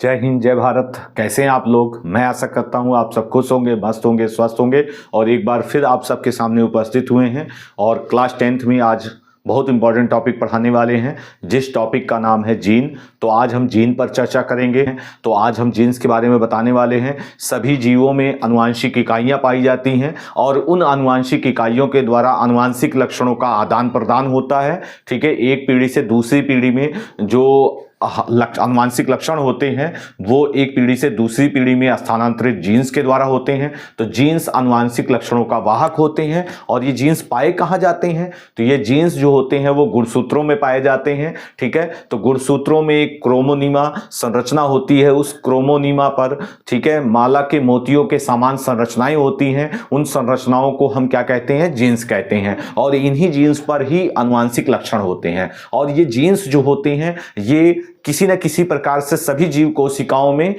जय हिंद, जय भारत। कैसे हैं आप लोग? मैं आशा करता हूं आप सब खुश होंगे, मस्त होंगे, स्वस्थ होंगे और एक बार फिर आप सबके सामने उपस्थित हुए हैं। और क्लास 10th में आज बहुत इंपॉर्टेंट टॉपिक पढ़ाने वाले हैं, जिस टॉपिक का नाम है जीन। तो आज हम जीन पर चर्चा करेंगे। तो आज हम जीन्स के बारे में बताने वाले हैं। सभी जीवों में आनुवांशिक इकाइयां पाई जाती हैं और उन आनुवांशिक इकाइयों के द्वारा आनुवांशिक लक्षणों का आदान प्रदान होता है। ठीक है, एक पीढ़ी से दूसरी पीढ़ी में जो आनुवांशिक लक्षण होते हैं वो एक पीढ़ी से दूसरी पीढ़ी में स्थानांतरित जीन्स के द्वारा होते हैं। तो जीन्स आनुवांशिक लक्षणों का वाहक होते हैं। और ये जीन्स पाए कहाँ जाते हैं? तो ये जीन्स जो होते हैं वो गुणसूत्रों में पाए जाते हैं। ठीक है, तो गुणसूत्रों में एक क्रोमोनिमा संरचना होती है। उस क्रोमोनिमा पर, ठीक है, माला के मोतियों के समान संरचनाएं होती हैं। उन संरचनाओं को हम क्या कहते हैं? जीन्स कहते हैं। और इन्हीं जीन्स पर ही आनुवांशिक लक्षण होते हैं। और ये जीन्स जो होते हैं ये किसी न किसी प्रकार से सभी जीव कोशिकाओं में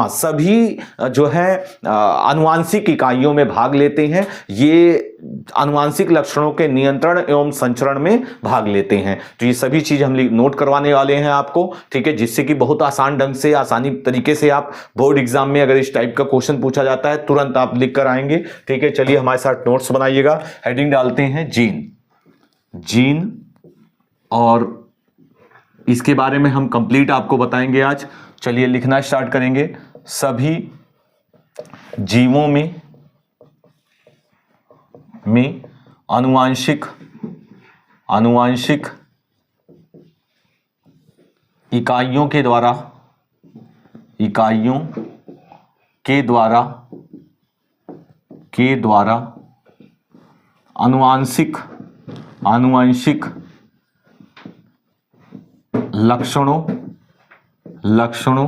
सभी जो है आनुवांशिक इकाइयों में भाग लेते हैं। ये आनुवांशिक लक्षणों के नियंत्रण एवं संचरण में भाग लेते हैं। तो ये सभी चीज हम नोट करवाने वाले हैं आपको, ठीक है, जिससे कि बहुत आसान ढंग से, आसानी तरीके से आप बोर्ड एग्जाम में अगर इस टाइप का क्वेश्चन पूछा जाता है तुरंत आप लिख कर आएंगे। ठीक है, चलिए हमारे साथ नोट्स बनाइएगा। हेडिंग डालते हैं जीन। जीन और इसके बारे में हम कंप्लीट आपको बताएंगे आज। चलिए लिखना स्टार्ट करेंगे। सभी जीवों में आनुवांशिक इकाइयों के द्वारा आनुवांशिक लक्षणों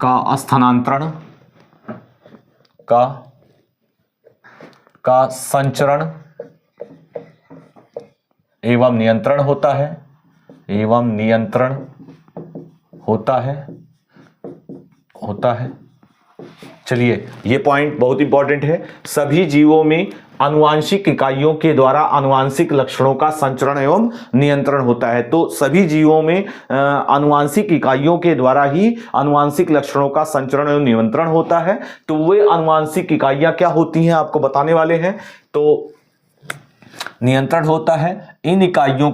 का स्थानांतरण का संचरण एवं नियंत्रण होता है। चलिए, ये पॉइंट बहुत इंपॉर्टेंट है। सभी जीवों में आनुवांशिक इकाइयों के द्वारा आनुवांशिक लक्षणों का संचरण एवं नियंत्रण होता है। तो सभी जीवों में आनुवांशिक इकाइयों के द्वारा ही आनुवांशिक लक्षणों का संचरण एवं नियंत्रण होता है। तो वे आनुवांशिक इकाइयां क्या होती हैं आपको बताने वाले हैं। तो नियंत्रण होता है इन इकाइयों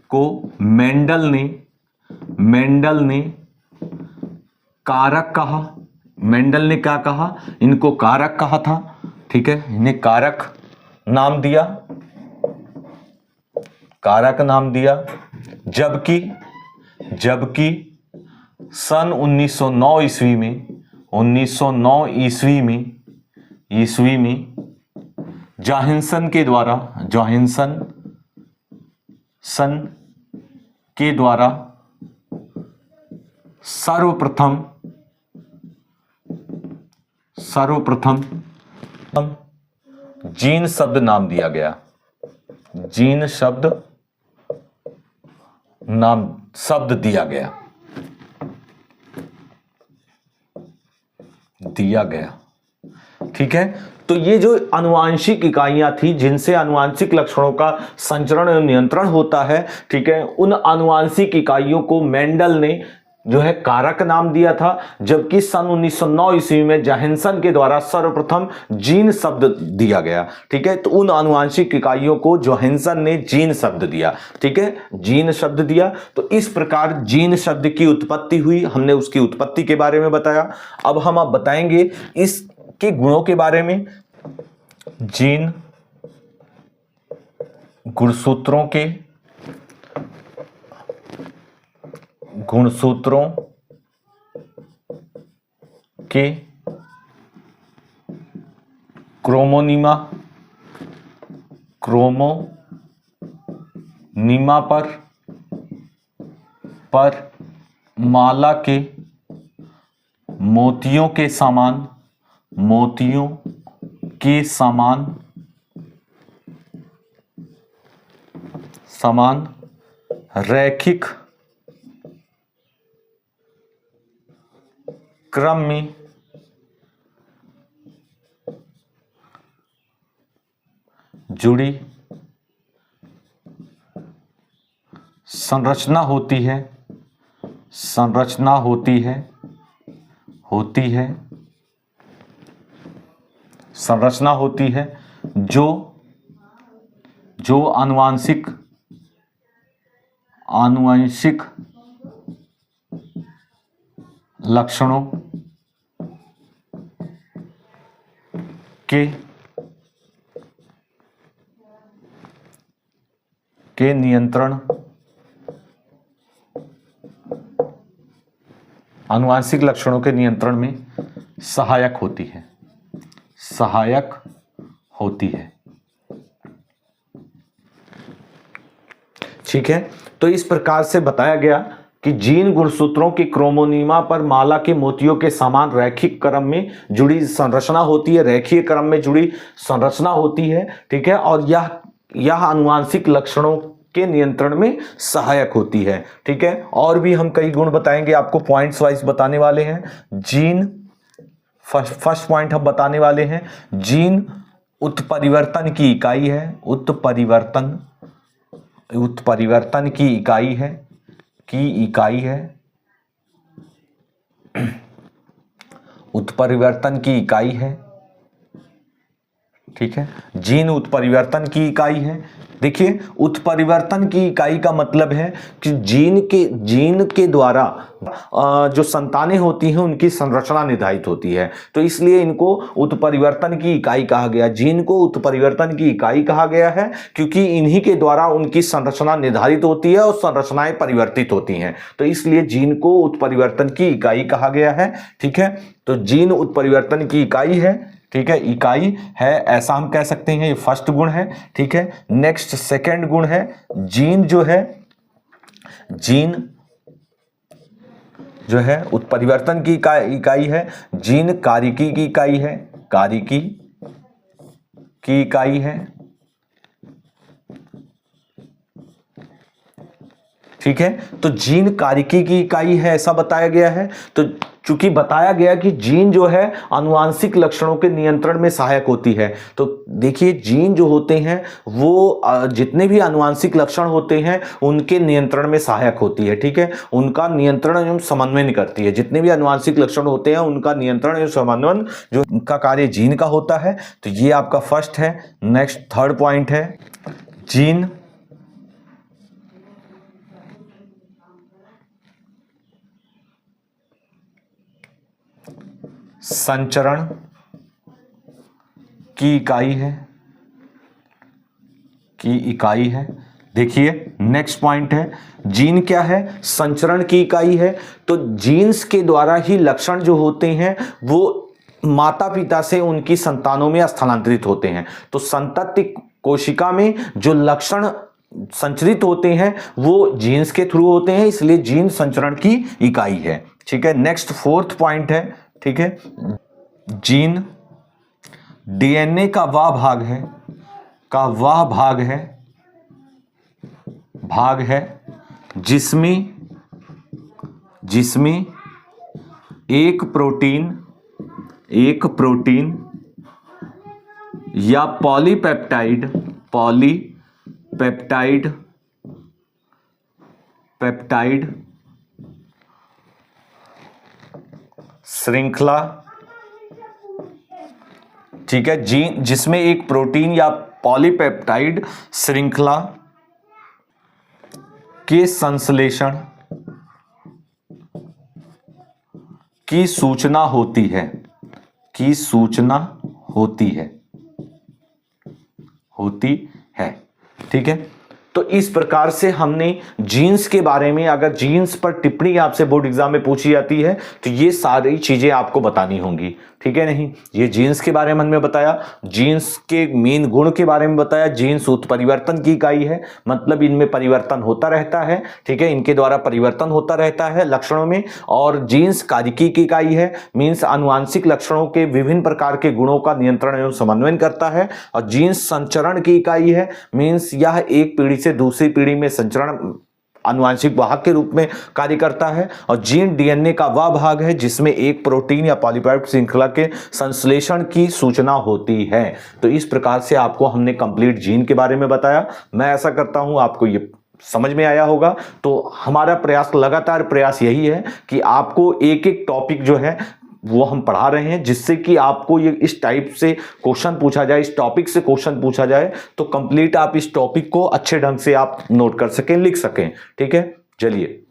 को मेंडल ने कारक कहा। मेंडल ने क्या कहा? इनको कारक कहा था। ठीक है, इन्हें कारक नाम दिया। जबकि सन 1909 ईस्वी में जॉहानसन के द्वारा सर्वप्रथम जीन शब्द नाम दिया गया। शब्द दिया गया। ठीक है, तो ये जो आनुवांशिक इकाइयां थी जिनसे आनुवांशिक लक्षणों का संचरण एवं नियंत्रण होता है, ठीक है, उन आनुवांशिक इकाइयों को मेंडल ने जो है कारक नाम दिया था। जबकि सन 1909 ईस्वी में जॉहानसन के द्वारा सर्वप्रथम जीन शब्द दिया गया। ठीक है, तो उन आनुवांशिक इकाइयों को जॉहानसन ने जीन शब्द दिया। ठीक है, जीन शब्द दिया। तो इस प्रकार जीन शब्द की उत्पत्ति हुई। हमने उसकी उत्पत्ति के बारे में बताया। अब हम बताएंगे इसके गुणों के बारे में। जीन गुणसूत्रों के क्रोमोनिमा पर माला के मोतियों के समान रैखिक क्रम जुड़ी संरचना होती है, संरचना होती है, होती है, संरचना होती है जो आनुवंशिक लक्षणों के नियंत्रण, आनुवंशिक लक्षणों के नियंत्रण में सहायक होती है, सहायक होती है। ठीक है, तो इस प्रकार से बताया गया कि जीन गुणसूत्रों की क्रोमोनीमा पर माला के मोतियों के समान रैखिक क्रम में जुड़ी संरचना होती है, रेखीय क्रम में जुड़ी संरचना होती है। ठीक है, और यह आनुवंशिक लक्षणों के नियंत्रण में सहायक होती है। ठीक है, और भी हम कई गुण बताएंगे, आपको पॉइंट्स वाइज बताने वाले हैं। जीन फर्स्ट पॉइंट हम बताने वाले हैं, जीन उत्परिवर्तन की इकाई है, उत्परिवर्तन की इकाई है, उत्परिवर्तन की इकाई है। ठीक है, जीन उत्परिवर्तन की इकाई है। देखिए, उत्परिवर्तन की इकाई का मतलब है कि जीन के द्वारा जो संतानें होती हैं उनकी संरचना निर्धारित होती है, तो इसलिए इनको उत्परिवर्तन की इकाई कहा गया। जीन को उत्परिवर्तन की इकाई कहा गया है क्योंकि इन्हीं के द्वारा उनकी संरचना निर्धारित होती है और संरचनाएं परिवर्तित होती हैं, तो इसलिए जीन को उत्परिवर्तन की इकाई कहा गया है। ठीक है, तो जीन उत्परिवर्तन की इकाई है। ठीक है, इकाई है, ऐसा हम कह सकते हैं। ये फर्स्ट गुण है। ठीक है, नेक्स्ट सेकंड गुण है, जीन जो है उत्परिवर्तन की इकाई है। जीन कार्यकी की इकाई है, कार्यकी की इकाई है। ठीक है, तो जीन कार्यकी की इकाई है, ऐसा बताया गया है। तो चूंकि बताया गया कि जीन जो है आनुवंशिक लक्षणों के नियंत्रण में सहायक होती है, तो देखिए जीन जो होते हैं वो जितने भी आनुवंशिक लक्षण होते हैं उनके नियंत्रण में सहायक होती है। ठीक है, उनका नियंत्रण एवं समन्वय करती है। जितने भी आनुवंशिक लक्षण होते हैं उनका नियंत्रण एवं समन्वय जो उनका कार्य जीन का होता है। तो ये आपका फर्स्ट है। नेक्स्ट थर्ड पॉइंट है, जीन संचरण की इकाई है, देखिए नेक्स्ट पॉइंट है, जीन क्या है? संचरण की इकाई है। तो जीन्स के द्वारा ही लक्षण जो होते हैं वो माता पिता से उनकी संतानों में स्थानांतरित होते हैं। तो संतति कोशिका में जो लक्षण संचरित होते हैं वो जीन्स के थ्रू होते हैं, इसलिए जीन संचरण की इकाई है। ठीक है, नेक्स्ट फोर्थ पॉइंट है। ठीक है, जीन डीएनए का वह भाग है जिसमें एक प्रोटीन या पॉलीपेप्टाइड श्रृंखला, ठीक है, जीन जिसमें एक प्रोटीन या पॉलीपेप्टाइड श्रृंखला के संश्लेषण की सूचना होती है। ठीक है, तो इस प्रकार से हमने जीन्स के बारे में, अगर जीन्स पर टिप्पणी आपसे बोर्ड एग्जाम में पूछी जाती है तो ये सारी चीजें आपको बतानी होंगी। ठीक है, नहीं, ये जीन्स के बारे में हमने बताया, जीन्स के मेन गुण के बारे में बताया। जीन्स उत्परिवर्तन की इकाई है, मतलब इनमें परिवर्तन होता रहता है। ठीक है, इनके द्वारा परिवर्तन होता रहता है लक्षणों में। और जीन्स कार्यकी की इकाई है, मीन्स आनुवांशिक लक्षणों के विभिन्न प्रकार के गुणों का नियंत्रण एवं समन्वय करता है। और जीन्स संचरण की इकाई है, मीन्स यह एक पीढ़ी से दूसरी पीढ़ी में संचरण आनुवांशिक वाहक के रूप में कार्य करता है। और जीन डीएनए का वह भाग है जिसमें एक प्रोटीन या पॉलीपेप्टाइड श्रृंखला के संश्लेषण की सूचना होती है। तो इस प्रकार से आपको हमने कंप्लीट जीन के बारे में बताया। मैं ऐसा करता हूं आपको ये समझ में आया होगा। तो हमारा प्रयास, लगातार प्रयास यही है कि आपको एक एक टॉपिक जो है वो हम पढ़ा रहे हैं, जिससे कि आपको ये इस टाइप से क्वेश्चन पूछा जाए, इस टॉपिक से क्वेश्चन पूछा जाए तो कंप्लीट आप इस टॉपिक को अच्छे ढंग से आप नोट कर सकें, लिख सकें। ठीक है, चलिए।